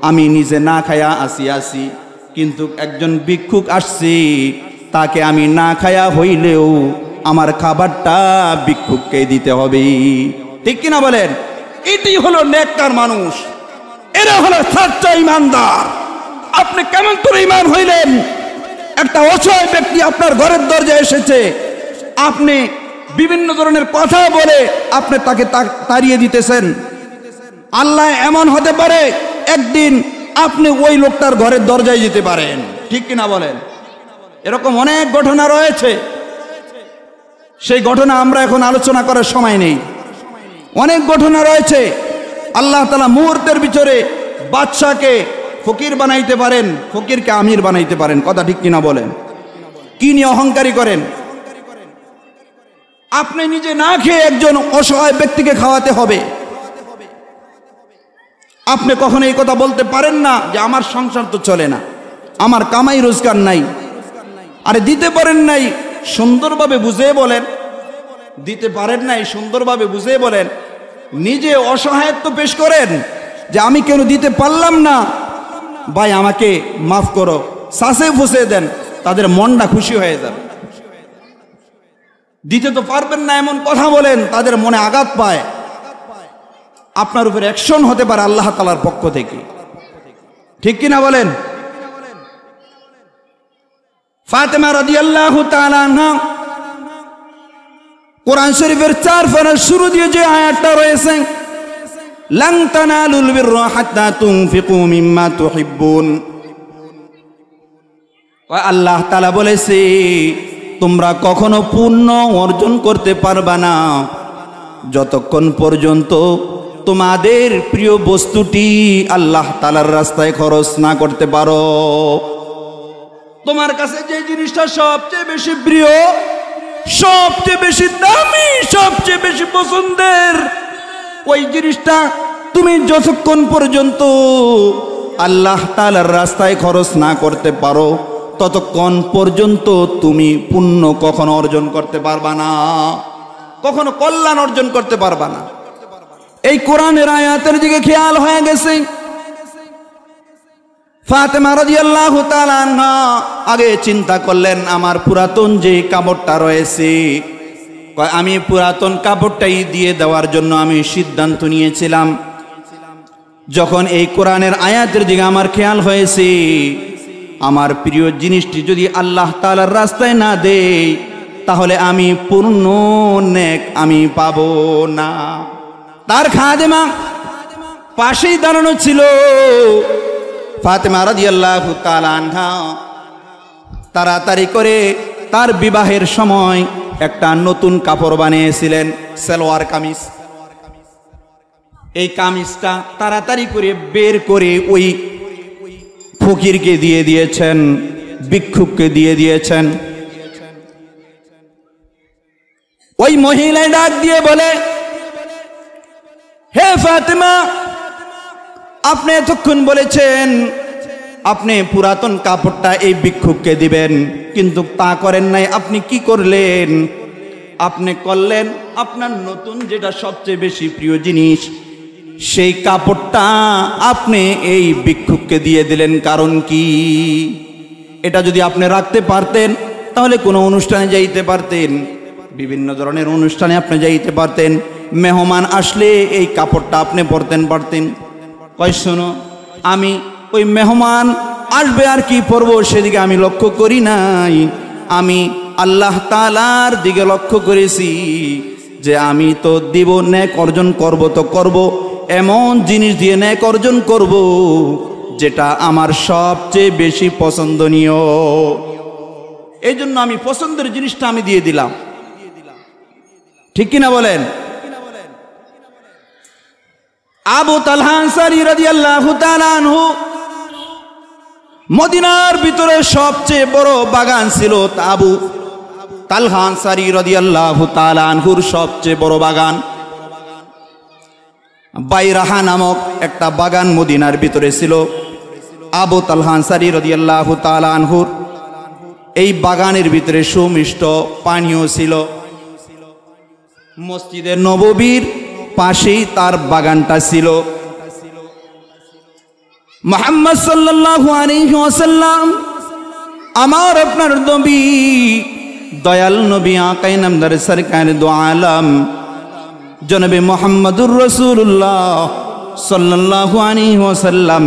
আমি নিজে না খায়া আসি, কিন্তু একজন ভিক্ষুক আসছে, তাকে আমি না খায়া হইলেও আমার খাবারটা ভিক্ষুককে দিতে হবে। ঠিক কিনা বলেন? এটি হলো নেককার মানুষ, এরা হলো সচ্চা ইমানদার। আপনি কেমন করে ইমান হইলেন? একটা অসহায় ব্যক্তি আপনার ঘরের দরজায় এসেছে, আপনি বিভিন্ন ধরনের কথা বলে আপনি তাকে তাড়িয়ে দিতেছেন। আল্লাহ এমন হতে পারে একদিন আপনি ওই লোকটার ঘরের দরজায় যেতে পারেন। ঠিক কিনা বলেন? এরকম অনেক ঘটনা রয়েছে, সেই ঘটনা আমরা এখন আলোচনা করার সময় নেই। অনেক ঘটনা রয়েছে। আল্লাহ তাআলা মুহূর্তের ভিতরে বাদশাকে ফকির বানাইতে পারেন, ফকিরকে আমির বানাইতে পারেন। কথা ঠিক কিনা বলেন? কি নিয়ে অহংকারী করেন? আপনি নিজে না খেয়ে একজন অসহায় ব্যক্তিকে খাওয়াতে হবে। আপনি কখনো এই কথা বলতে পারেন না যে আমার সংসার তো চলে না, আমার কামাই রোজগার নাই। আরে দিতে পারেন নাই, সুন্দরভাবে বুঝিয়ে বলেন। দিতে পারেন নাই, সুন্দরভাবে বুঝিয়ে বলেন। নিজে অসহায়ত্ব পেশ করেন যে আমি কেন দিতে পারলাম না, ভাই আমাকে মাফ করো, শ্বাসে ফুসে দেন, তাদের মনটা খুশি হয়ে যাবে। দিতে তো পারবেন না এমন কথা বলেন, তাদের মনে আঘাত পায়, আপনার উপর অ্যাকশন হতে পারে আল্লাহ তাআলার পক্ষ থেকে। ঠিক কিনা বলেন? ফাতেমা রাদিয়াল্লাহু তাআলা আনহা কোরআন শরীফের 4 পারার শুরু দিয়ে যে আয়াতটা রয়েছে, লান তানালুল বিররা হাত্তা তুনফিকু মিম্মা তুহিব্বুন, আল্লাহ তাআলা বলেছে তোমরা কখনো পুণ্য অর্জন করতে পারবা না যতক্ষণ পর্যন্ত তোমাদের প্রিয় বস্তুটি আল্লাহ তাআলার রাস্তায় খরচ না করতে পারো। তোমার কাছে যে জিনিসটা সবচেয়ে বেশি প্রিয়, সবচেয়ে বেশি দামি, সবচেয়ে বেশি পছন্দের, ওই জিনিসটা তুমি যতক্ষণ পর্যন্ত আল্লাহ তাআলার রাস্তায় খরচ না করতে পারো ততক্ষণ পর্যন্ত তুমি পুণ্য কখনো অর্জন করতে পারবা না, কখনো কল্যাণ অর্জন করতে পারবা না। এই কোরআনের আয়াতের দিকে খেয়াল হয়ে গেছে। ফাতেমা রাদিয়াল্লাহু তাআলা আনহা আগে চিন্তা করলেন, আমার পুরাতন যে কাপড়টা রয়েছে, আমি পুরাতন কাপড়টাই দিয়ে দেওয়ার জন্য আমি সিদ্ধান্ত নিয়েছিলাম। যখন এই কোরআনের আয়াতের দিকে আমার খেয়াল হয়েছে, আমার প্রিয় জিনিসটি যদি আল্লাহ তাআলার রাস্তায় না দেই তাহলে আমি পূর্ণ নেক আমি পাবো না। তার খাদেমা পাশেই দাঁড়ানো ছিল। ফাতেমা রাদিয়াল্লাহু তাআলা আনহা তাড়াতাড়ি করে তার বিবাহের সময় একটা নতুন কাপড় বানিয়েছিলেন, সালোয়ার কামিজ। এই কামিজটা তাড়াতাড়ি করে বের করে ওই ফকিরকে দিয়ে দিয়েছেন, ভিক্ষুককে দিয়ে দিয়েছেন। ওই মহিলা ডাক দিয়ে বলে, হে ফাতেমা, আপনি এতক্ষণ বলেছেন আপনি পুরাতন কাপড়টা এই ভিক্ষুককে দিবেন, কিন্তু তা করেন নাই। আপনি কি করলেন? আপনি করলেন আপনার নতুন যেটা সবচেয়ে বেশি প্রিয় জিনিস, সেই কাপড়টা আপনি এই ভিক্ষুককে দিয়ে দিলেন। কারণ কি? এটা যদি আপনি রাখতে পারতেন তাহলে কোনো অনুষ্ঠানে যাইতে পারতেন, বিভিন্ন ধরনের অনুষ্ঠানে আপনি যাইতে পারতেন, মেহমান আসলে এই কাপড়টা আপনি পারতেন। কয় শোনো, আমি ওই মেহমান আসবে আর কি পরবো সেদিকে আমি লক্ষ্য করি নাই, আমি আল্লাহ তাআলার দিকে লক্ষ্য করেছি যে আমি তো দিব, নেক অর্জন করব তো করব, এমন জিনিস দিয়ে নেক অর্জন করব যেটা আমার সবচেয়ে বেশি পছন্দনীয়। এই জন্য আমি পছন্দের জিনিসটা আমি দিয়ে দিলাম। ঠিক কিনা বলেন? আবু তালহা আনসারী রাদিয়াল্লাহু তাআলা আনহু, মদিনার ভিতরে সবচেয়ে বড় বাগান ছিল আবু তালহা আনসারী রাদিয়াল্লাহু তাআলা আনহুর সবচেয়ে বড় বাগান। বাইরাহা নামক একটা বাগান মদিনার ভিতরে ছিল। আবু তালহা আনসারী রাদিয়াল্লাহু তাআলা আনহুর এই বাগানের ভিতরে সুমিষ্ট পানীয় ছিল। মসজিদে নববীর পাশেই তার বাগানটা ছিল। মুহাম্মদ সাল্লাল্লাহু আলাইহি ওয়াসাল্লাম, আমার আপনার নবী, দয়াল নবী আকায়ে নামদার সরকার দো আলম জনাবে মুহাম্মদুর রাসূলুল্লাহ সাল্লাল্লাহু আলাইহি ওয়াসাল্লাম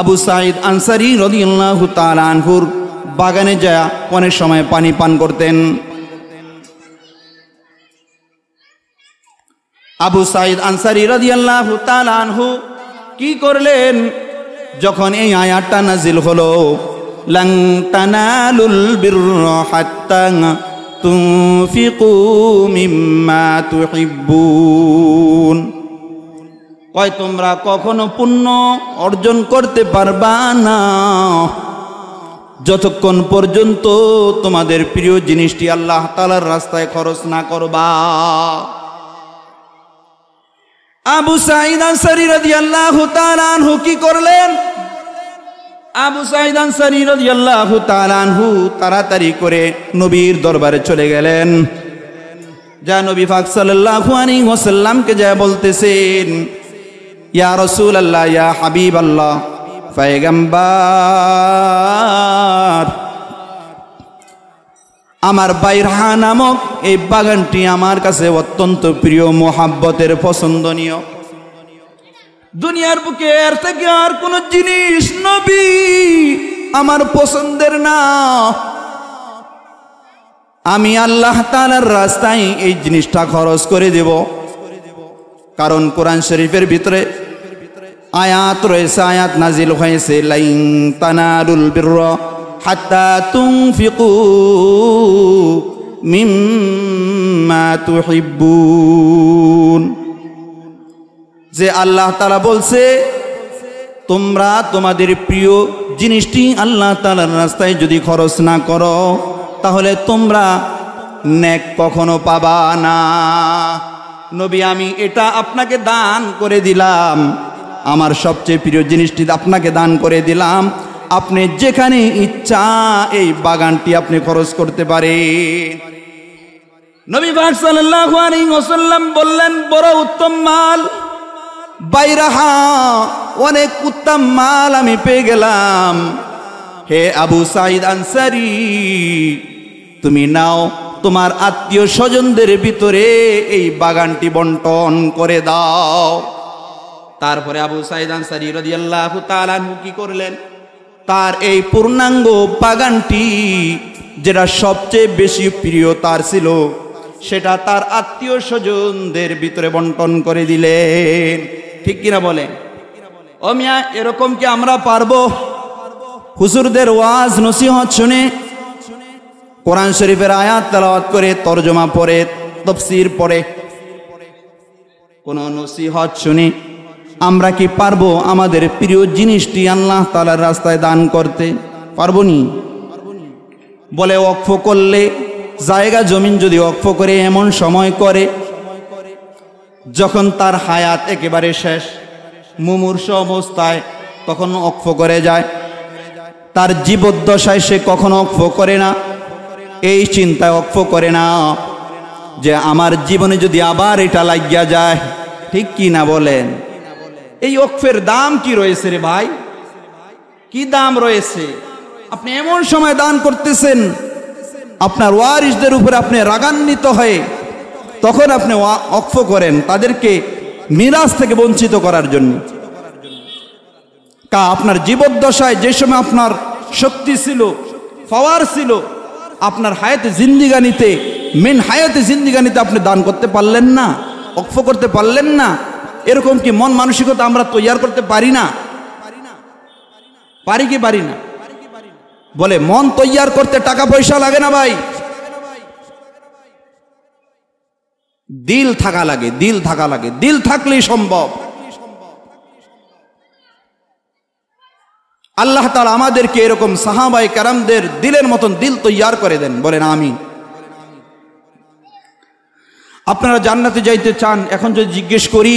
আবু সাঈদ আনসারী রাদিয়াল্লাহু তাআলা আনহুর বাগানে যায় অনেক সময় পানি পান করতেন। আবু সাঈদ আনসারী রাদিয়াল্লাহু তাআলা আনহু কি করলেন, যখন এই আয়াতটা নাজিল হলো, লান তানালুল বিররা হাত্তা তুনফিকু মিম্মা তুহিব্বুন, কয় তোমরা কখনো পুণ্য অর্জন করতে পারবা না যতক্ষণ পর্যন্ত তোমাদের প্রিয় জিনিসটি আল্লাহ তাআলার রাস্তায় খরচ না করবা। আবু সাঈদ আনসারী রাদিয়াল্লাহু তাআলা আনহু কি করলেন? আবু সাঈদ আনসারী রাদিয়াল্লাহু তাআলা আনহু তাড়াতাড়ি করে নবীর দরবারে চলে গেলেন। যা নবী পাক সাল্লাল্লাহু আলাইহি ওয়াসাল্লামকে যা বলতেছেন, ইয়া রাসূলুল্লাহ, ইয়া হাবিবাল্লাহ, পয়গম্বর, আমার বাইরাহা নামক এই বাগানটি আমার কাছে অত্যন্ত প্রিয়, মোহাব্বতের, পছন্দনীয়। দুনিয়ার বুকে এর থেকে আর কোন জিনিস নবী আমার পছন্দের না। আমি আল্লাহ তাআলার রাস্তায় এই জিনিসটা খরচ করে দেব। কারণ কোরআন শরীফের ভিতরে আয়াত রয়েছে, আয়াত নাজিল হয়েছে, লাইন তানালুল বিররা হাত্তা তুনফিকু মিম্মা তুহিব্বুন, যে আল্লাহ তাআলা বলছে তোমরা তোমাদের প্রিয় জিনিসটি আল্লাহ তাআলার রাস্তায় যদি খরচ না করো তাহলে তোমরা নেক কখনো পাবা না। নবী, আমি এটা আপনাকে দান করে দিলাম, আমার সবচেয়ে প্রিয় জিনিসটি আপনাকে দান করে দিলাম, আপনি যেখানে ইচ্ছা এই বাগানটি আপনি খরচ করতে পারেন। নবী পাক সাল্লাল্লাহু আলাইহি ওয়াসাল্লাম বললেন, বড় উত্তম মাল বাইরাহা, অনেক উত্তম মাল আমি পেয়ে গেলাম। হে আবু সাঈদ আনসারী, তুমি নাও, তোমার আত্মীয় স্বজনদের ভিতরে এই বাগানটি বন্টন করে দাও। তারপরে আবু সাঈদ আনসারী রাদিয়াল্লাহু তাআলা আনহু কি করলেন, তার এই পূর্ণাঙ্গ বাগানটি যেটা সবচেয়ে বেশি প্রিয় তার ছিল, সেটা তার আত্মীয় স্বজনদের ভিতরে বন্টন করে দিলেন। ঠিক কিনা বলেন? ও মিয়া, এরকম কি আমরা পারবো? হুজুরদের ওয়াজ নসিহত শুনে, কোরআন শরীফের আয়াত তেলাওয়াত করে, তরজমা পড়ে, তাফসীর পড়ে, কোন নসিহত শুনে আমরা কি পারবো আমাদের প্রিয় জিনিসটি আল্লাহ তাআলার রাস্তায় দান করতে? পারবো নি? বলে ওয়াকফ করলে, জায়গা জমিন যদি ওয়াকফ করে, এমন সময় করে যখন তার হায়াত একেবারে শেষ, মুমূর্ষ অবস্থায়, তখন ওয়াকফ করে যায়। তার জীবদ্দশায় সে কখনো ওয়াকফ করে না, এই চিন্তায় ওয়াকফ করে না যে আমার জীবনে যদি আবার এটা লাগিয়া যায়। ঠিক কি না বলেন? এই ওয়াকফের দাম কি রয়েছে রে ভাই? কি দাম রয়েছে? আপনি এমন সময় দান করতেছেন আপনার ওয়ারিসদের উপরে আপনি রাগান্বিত হয়ে তখন আপনি ওয়াকফ করেন তাদেরকে মিরাস থেকে বঞ্চিত করার জন্য। আপনার জীবদ্দশায় যে সময় আপনার শক্তি ছিল, পাওয়ার ছিল, আপনার হায়াতে জিন্দিগানিতে, মেন হায়াতে জিন্দিগানিতে আপনি দান করতে পারলেন না, ওয়াকফ করতে পারলেন না। এরকম কি মন মানসিকতা আমরা তৈয়ার করতে পারি না? পারি কি পারি না? বলে মন তৈয়ার করতে টাকা পয়সা লাগে না ভাই, দিল থাকা লাগে, দিল থাকা লাগে, দিল থাকলেই সম্ভব। আল্লাহ তাআলা আমাদেরকে এরকম সাহাবায়ে কেরামদের দিলের মতন দিল তৈয়ার করে দেন, বলেন আমিন। আপনারা জান্নাতে যাইতে চান, এখন যদি জিজ্ঞেস করি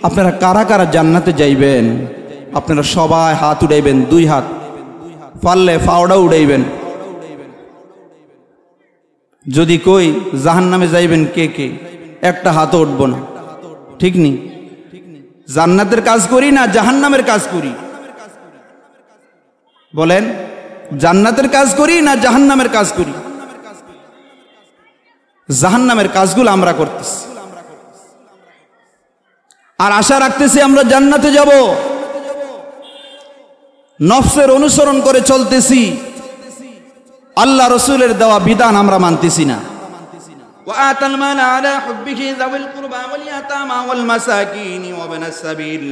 আপনারা কারা কারা জান্নাতে যাইবেন, আপনারা সবাই হাত উঠাইবেন, 2 হাত, পারলে ফাওড়া উড়াইবেন। যদি কই জাহান্নামে যাইবেন কে কে, একটা হাতও উঠবো না। ঠিক নি? জান্নাতের কাজ করি না জাহান্নামের কাজ করি? বলেন, জান্নাতের কাজ করি না জাহান্নামের কাজ করি? জাহান্নামের কাজগুলো আমরা করতেছি আর আশা রাখতেছি আমরা জান্নাতে যাব। নফসের অনুসরণ করে চলতেছি, আল্লাহ রসুলের দেওয়া বিধান আমরা মানতেছি না। وآتى المال على حبه ذوي القربى واليتامى والمساكين وابن السبيل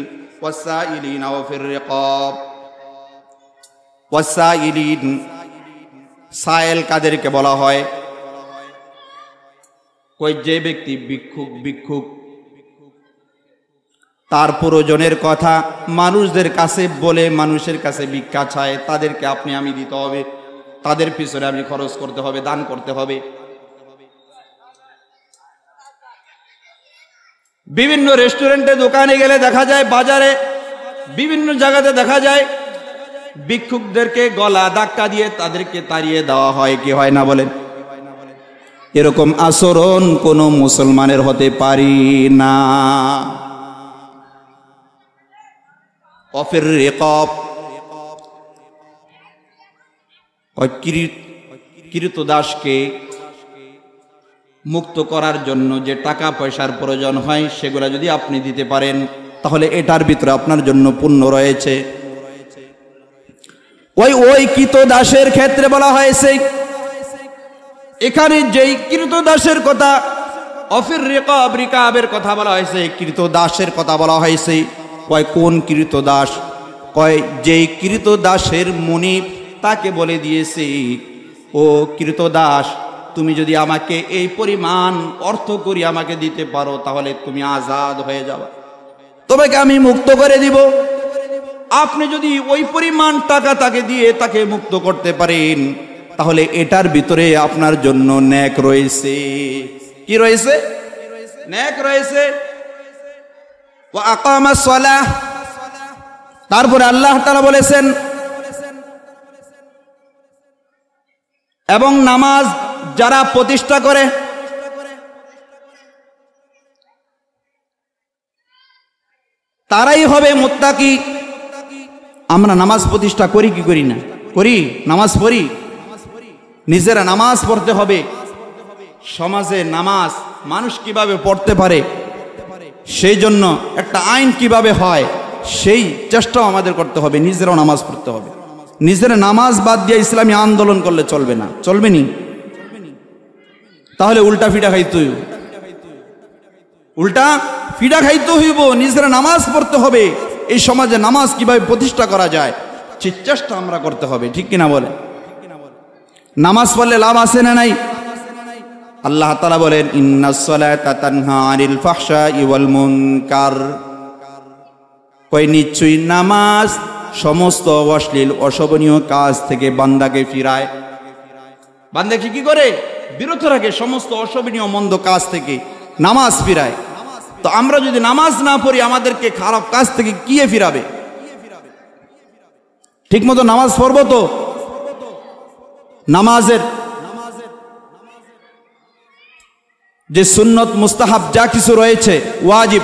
والسائلين وفي الرقاب والسائلين। সায়েল কাদেরকে বলা হয়? কই যে ব্যক্তি ভিক্ষুক তার প্রয়োজনের কথা মানুষদের কাছে বলে, মানুষের কাছে ভিক্ষা চায়, তাদেরকে আপনি আমি দিতে হবে, তাদের পিছনে আপনি খরচ করতে হবে, দান করতে হবে। বিভিন্ন রেস্টুরেন্টে, দোকানে গেলে দেখা যায়, বাজারে বিভিন্ন জায়গাতে দেখা যায় ভিক্ষুকদেরকে গলা ধাক্কা দিয়ে তাদেরকে তাড়িয়ে দেওয়া হয়, কি হয় না বলেন? এরকম আচরণ কোনো মুসলমানের হতে পারি না। অফির রিকাব, কৃতদাসকে মুক্ত করার জন্য যে টাকা পয়সার প্রয়োজন হয় সেগুলো যদি আপনি দিতে পারেন তাহলে এটার ভিতরে আপনার জন্য পুণ্য রয়েছে। ওই কৃতদাসের ক্ষেত্রে বলা হয়েছে, এখানে যেই কৃতদাসের কথা, অফির রিকাব, রিকাবের কথা বলা হয়েছে, কৃতদাসের কথা বলা হয়েছে। কয় কোন কৃতদাস? কয় যেই কৃতদাসের মুনিব তাকে বলে দিয়েছে, ও কৃতদাস, তুমি যদি আমাকে এই পরিমাণ অর্থ করি আমাকে দিতে পারো তাহলে তুমি আজাদ হয়ে যাবে, তোমাকে আমি মুক্ত করে দিব। আপনি যদি ওই পরিমাণ টাকা তাকে দিয়ে তাকে মুক্ত করতে পারেন তাহলে এটার ভিতরে আপনার জন্য নেক রয়েছে। কি রয়েছে? নেক রয়েছে। ওয়া আকামাস সালাহ, তারপরে আল্লাহ তাআলা বলেছেন এবং নামাজ যারা প্রতিষ্ঠা করে তারাই হবে মুত্তাকি। আমরা নামাজ প্রতিষ্ঠা করি কি করি না? করি, নামাজ পড়ি। নিজেরা নামাজ পড়তে হবে। সমাজে নামাজ মানুষ কিভাবে পড়তে পারে সেই জন্য একটা আইন কিভাবে হয় সেই চেষ্টাও আমাদের করতে হবে। নিজেরাও নামাজ পড়তে হবে। নিজেরা নামাজ বাদ দিয়ে ইসলামী আন্দোলন করলে চলবে না। চলবে নি? তাহলে উল্টা ফিডা খাইতে হইব, উল্টা ফিডা খাইতে হইব। নিজেরা নামাজ পড়তে হবে। এই সমাজে নামাজ কিভাবে প্রতিষ্ঠা করা যায় সেই চেষ্টা আমরা করতে হবে। ঠিক কিনা বলে? নামাজ পড়লে লাভ আছে না নাই? আল্লাহ তাআলা বলেন, ইন্নাস সালাতা তানহা আনিল ফাহশাই ওয়াল মুনকার। কই নিশ্চয়ই নামাজ সমস্ত অশ্লীল অশোভনীয় কাজ থেকে বান্দাকে ফিরায়। বান্দাকে কি করে? বিরত রাখে সমস্ত অশোভনীয় মন্দ কাজ থেকে নামাজ ফিরায়। তো আমরা যদি নামাজ না পড়ি আমাদেরকে খারাপ কাজ থেকে কি ফিরাবে? ঠিক মতো নামাজ পড়বো তো? নামাজের যে সুন্নত মুস্তাহাব যা কিছু রয়েছে, ওয়াজিব,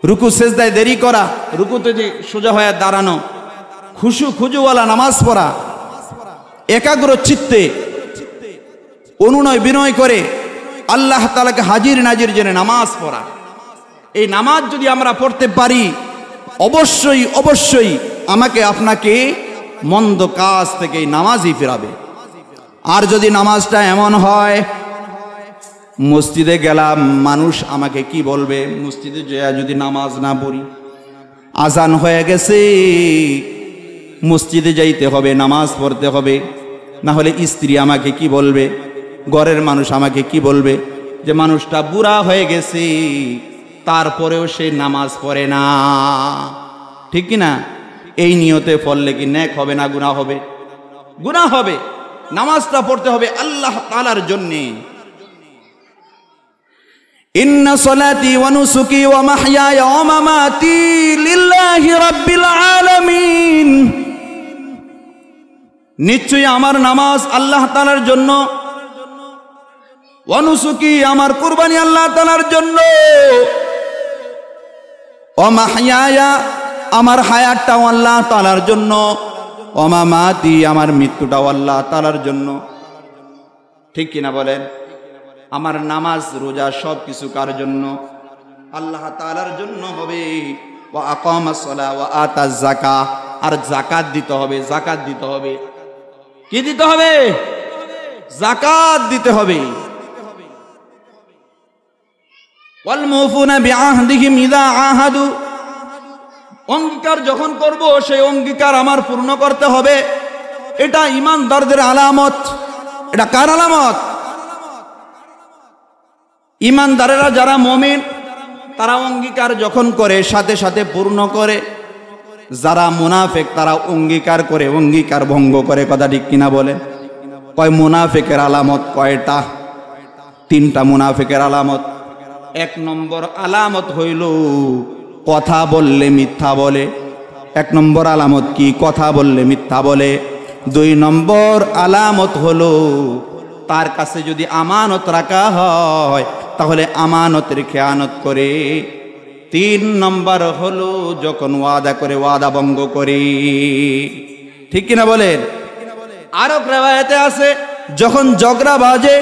রুকু সেজদায় দেরি করা, রুকুতে যে সোজা হয়ে দাঁড়ানো, খুজুওয়ালা নামাজ পড়া, একাগ্র চিত্তে অনুনয় বিনয় করে আল্লাহ তাআলাকে হাজির নাজির জেনে নামাজ পড়া। এই নামাজ যদি আমরা পড়তে পারি, অবশ্যই অবশ্যই আমাকে আপনাকে মন্দ কাজ থেকে নামাজই ফেরাবে। আর যদি নামাজটা এমন হয়, মসজিদে গেলাম, মানুষ আমাকে কি বলবে, মসজিদে যেয়ে যদি নামাজ না পড়ি, আজান হয়ে গেছে, মসজিদে যাইতে হবে, নামাজ পড়তে হবে, না হলে স্ত্রী আমাকে কি বলবে, ঘরের মানুষ আমাকে কি বলবে, যে মানুষটা বুড়া হয়ে গেছে তারপরেও সে নামাজ পড়ে না। ঠিক কি না? এই নিয়তে পড়লে কি নেক হবে না গুনাহ হবে? গুনাহ হবে। নামাজটা পড়তে হবে আল্লাহ তাআলার জন্যে। ইন্না সলাতি ওয়া নুসুকি ওয়া মাহইয়ায়া ওয়া মামাতি লিল্লাহি রাব্বিল আলামিন। নিশ্চয়ই আমার নামাজ আল্লাহ তাআলার জন্য, ওয়া নুসুকি আমার কুরবানি আল্লাহ তাআলার জন্য, ওয়া মাহইয়ায়া আমার হায়াতটাও আল্লাহ তাআলার জন্য, ওয়া মামাতি আমার মৃত্যুটাও আল্লাহ তাআলার জন্য। ঠিক কিনা বলেন? আমার নামাজ রোজা সব কিছু কার জন্য? আল্লাহ তাআলার জন্য হবে। ওয়া আকামাস সালাহ ওয়া আতাজ যাকাত, আর যাকাত দিতে হবে। যাকাত দিতে হবে। কি দিতে হবে? যাকাত দিতে হবে। ওয়াল মুফুনা বিআহদিহিম ইযা আহাদু, অঙ্গীকার যখন করব সেই অঙ্গীকার আমার পূর্ণ করতে হবে। এটা ঈমানদারদের আলামত। এটা কার আলামত? ঈমানদারেরা যারা মুমিন তারা অঙ্গীকার যখন করে সাথে সাথে পূর্ণ করে। যারা মুনাফিক তারা অঙ্গীকার করে অঙ্গীকার ভঙ্গ করে। কথা ঠিক কিনা বলে? কয় মুনাফিকের আলামত কয়টা? 3টা মুনাফিকের আলামত। 1 নম্বর আলামত হইল কথা বললে মিথ্যা বলে। 1 নম্বর আলামত কি? কথা বললে মিথ্যা বলে। 2 নম্বর আলামত হলো তার কাছে যদি আমানত রাখা হয় তাহলে আমানতের খেয়ানত করে। 3 নম্বর হলো যখন ওয়াদা করে ওয়াদা ভঙ্গ করে। ঠিক কিনা বলেন? আরো রিওয়ায়াতে আছে যখন ঝগড়া বাজে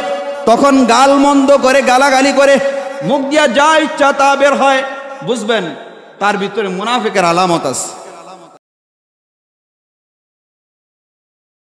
তখন গাল মন্দ করে, গালাগালি করে, মুখ দিয়া যা ইচ্ছা তা বের হয়, বুঝবেন তার ভিতরে মুনাফিকের আলামত আছে।